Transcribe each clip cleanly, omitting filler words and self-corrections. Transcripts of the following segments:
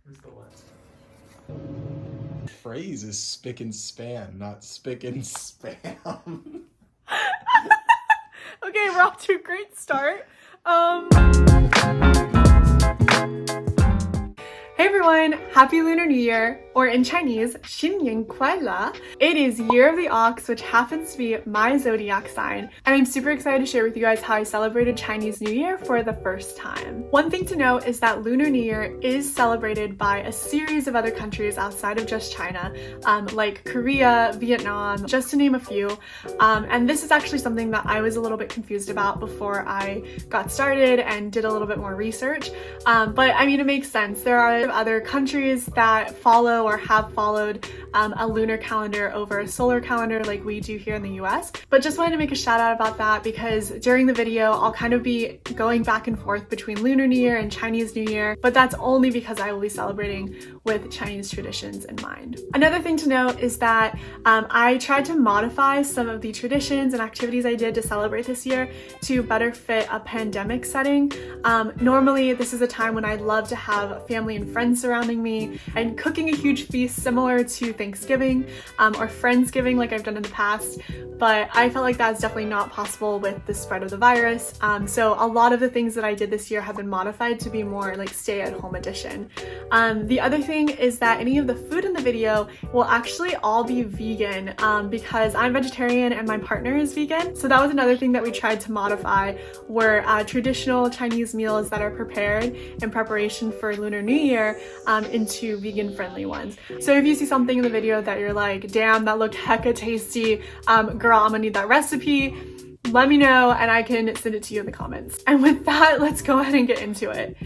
Where's the lens? Phrase is spick and span, not spick and spam. Okay, we're off to a great start. Hey everyone, happy Lunar New Year, or in Chinese, 新年快乐. It is Year of the Ox, which happens to be my zodiac sign, and I'm super excited to share with you guys how I celebrated Chinese New Year for the first time. One thing to note is that Lunar New Year is celebrated by a series of other countries outside of just China, like Korea, Vietnam, just to name a few, and this is actually something that I was a little bit confused about before I got started and did a little bit more research, but I mean, it makes sense. There are other countries that follow or have followed a lunar calendar over a solar calendar like we do here in the US. But just wanted to make a shout out about that because during the video I'll kind of be going back and forth between Lunar New Year and Chinese New Year, but that's only because I will be celebrating with Chinese traditions in mind. Another thing to note is that I tried to modify some of the traditions and activities I did to celebrate this year to better fit a pandemic setting. Normally this is a time when I'd love to have family and friends surrounding me and cooking a huge feast similar to Thanksgiving or Friendsgiving like I've done in the past, but I felt like that's definitely not possible with the spread of the virus. So a lot of the things that I did this year have been modified to be more like stay-at-home edition. The other thing is that any of the food in the video will actually all be vegan because I'm vegetarian and my partner is vegan. So that was another thing that we tried to modify, were traditional Chinese meals that are prepared in preparation for Lunar New Year into vegan friendly ones. So if you see something in the video that you're like, damn, that looked hecka tasty, girl, I'm gonna need that recipe, let me know and I can send it to you in the comments. And with that, let's go ahead and get into it.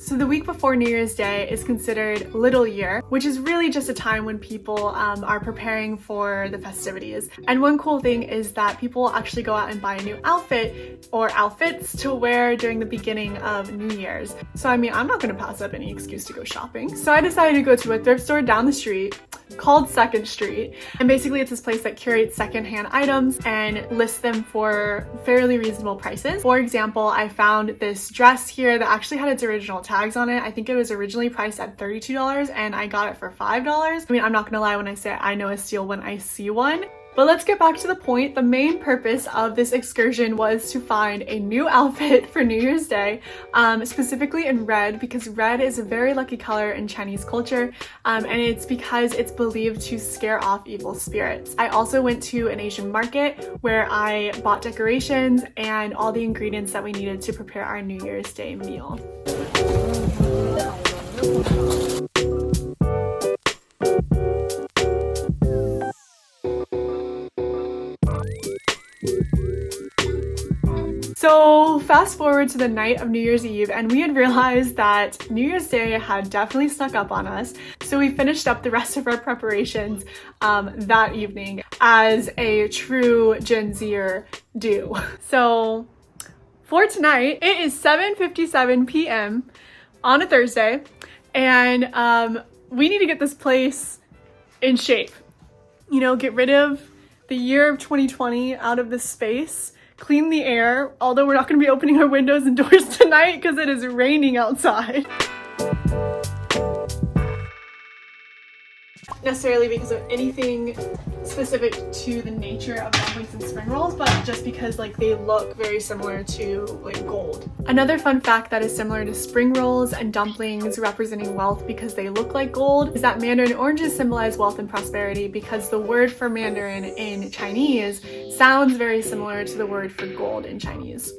So the week before New Year's Day is considered Little Year, which is really just a time when people are preparing for the festivities. And one cool thing is that people actually go out and buy a new outfit or outfits to wear during the beginning of New Year's. So I mean, I'm not gonna pass up any excuse to go shopping. So I decided to go to a thrift store down the street called Second Street, and basically it's this place that curates secondhand items and lists them for fairly reasonable prices. For example, I found this dress here that actually had its original tags on it. I think it was originally priced at $32 and I got it for $5. I mean, I'm not gonna lie when I say I know a steal when I see one. But let's get back to the point. The main purpose of this excursion was to find a new outfit for New Year's Day, specifically in red, because red is a very lucky color in Chinese culture, and it's because it's believed to scare off evil spirits. I also went to an Asian market where I bought decorations and all the ingredients that we needed to prepare our New Year's Day meal. So fast forward to the night of New Year's Eve, and we had realized that New Year's Day had definitely snuck up on us. So we finished up the rest of our preparations that evening as a true Gen Zer do. So for tonight, it is 7:57 p.m. on a Thursday, and we need to get this place in shape. You know, get rid of the year of 2020 out of this space. Clean the air, although we're not going to be opening our windows and doors tonight because it is raining outside. Necessarily because of anything specific to the nature of dumplings and spring rolls, but just because like they look very similar to like gold. Another fun fact that is similar to spring rolls and dumplings representing wealth because they look like gold is that mandarin oranges symbolize wealth and prosperity because the word for mandarin in Chinese sounds very similar to the word for gold in Chinese.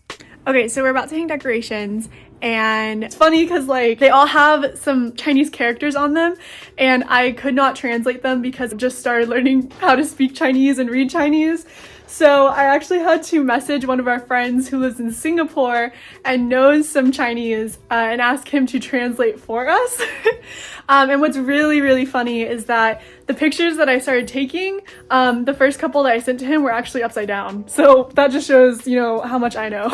Okay, so we're about to hang decorations, and it's funny because like they all have some Chinese characters on them and I could not translate them because I just started learning how to speak Chinese and read Chinese. So I actually had to message one of our friends who lives in Singapore and knows some Chinese and ask him to translate for us. And what's really, really funny is that the pictures that I started taking, the first couple that I sent to him were actually upside down. So that just shows, you know, how much I know.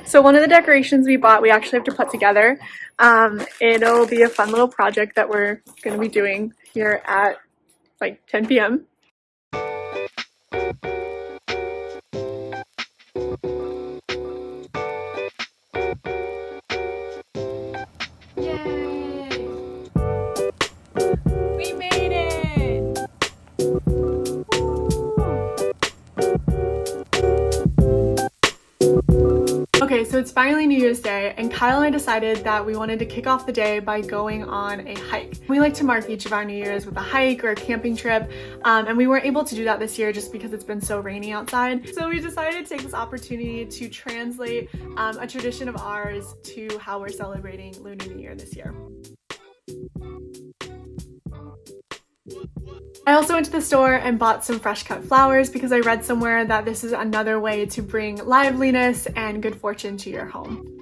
So one of the decorations we bought, we actually have to put together. It'll be a fun little project that we're going to be doing here at like 10 p.m. Yay! We made it! Okay, so it's finally New Year's Day, and Kyle and I decided that we wanted to kick off the day by going on a hike. We like to mark each of our New Year's with a hike or a camping trip, and we weren't able to do that this year just because it's been so rainy outside. So we decided to take this opportunity to translate a tradition of ours to how we're celebrating Lunar New Year this year. I also went to the store and bought some fresh cut flowers because I read somewhere that this is another way to bring liveliness and good fortune to your home.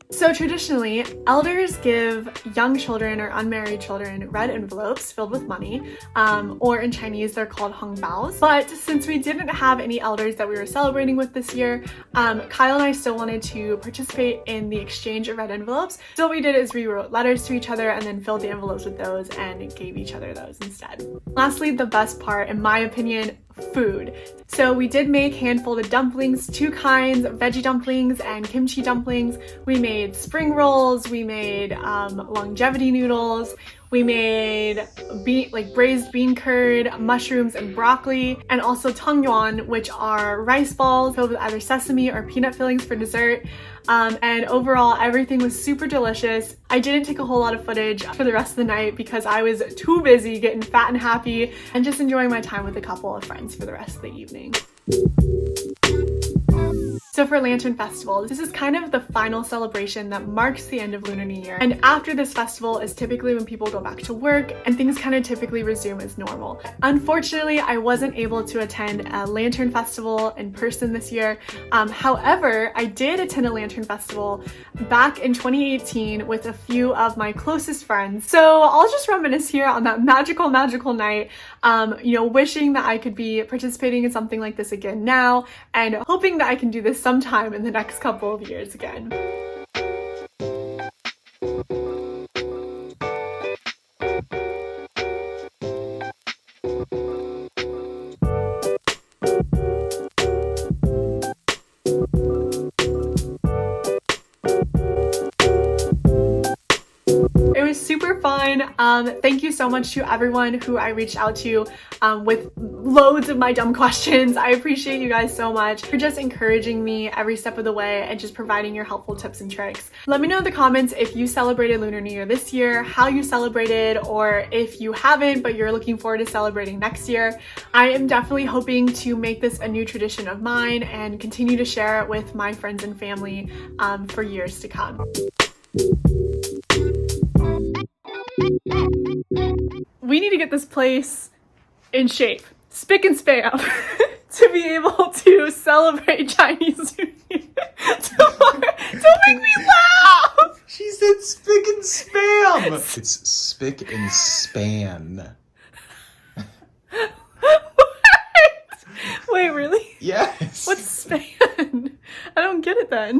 So traditionally, elders give young children or unmarried children red envelopes filled with money, or in Chinese they're called hongbaos. But since we didn't have any elders that we were celebrating with this year, Kyle and I still wanted to participate in the exchange of red envelopes. So what we did is we wrote letters to each other and then filled the envelopes with those and gave each other those instead. Lastly, the best part, in my opinion, food. So we did make hand-folded dumplings, two kinds, veggie dumplings and kimchi dumplings. We made spring rolls, we made longevity noodles, we made braised bean curd, mushrooms and broccoli, and also tangyuan, which are rice balls filled with either sesame or peanut fillings for dessert. And overall, everything was super delicious. I didn't take a whole lot of footage for the rest of the night because I was too busy getting fat and happy and just enjoying my time with a couple of friends for the rest of the evening. So for Lantern Festival, this is kind of the final celebration that marks the end of Lunar New Year. And after this festival is typically when people go back to work and things kind of typically resume as normal. Unfortunately, I wasn't able to attend a Lantern Festival in person this year. However, I did attend a Lantern Festival back in 2018 with a few of my closest friends. So I'll just reminisce here on that magical, magical night, wishing that I could be participating in something like this again now and hoping that I can do this sometime in the next couple of years again. It was super fun. Thank you so much to everyone who I reached out to with loads of my dumb questions. I appreciate you guys so much for just encouraging me every step of the way and just providing your helpful tips and tricks. Let me know in the comments if you celebrated Lunar New Year this year, how you celebrated, or if you haven't but you're looking forward to celebrating next year. I am definitely hoping to make this a new tradition of mine and continue to share it with my friends and family for years to come. We need to get this place in shape, spick and span, to be able to celebrate Chinese New Year. Don't make me laugh! She said spick and spam! It's spick and span. Wait, really? Yes. What's span? I don't get it then.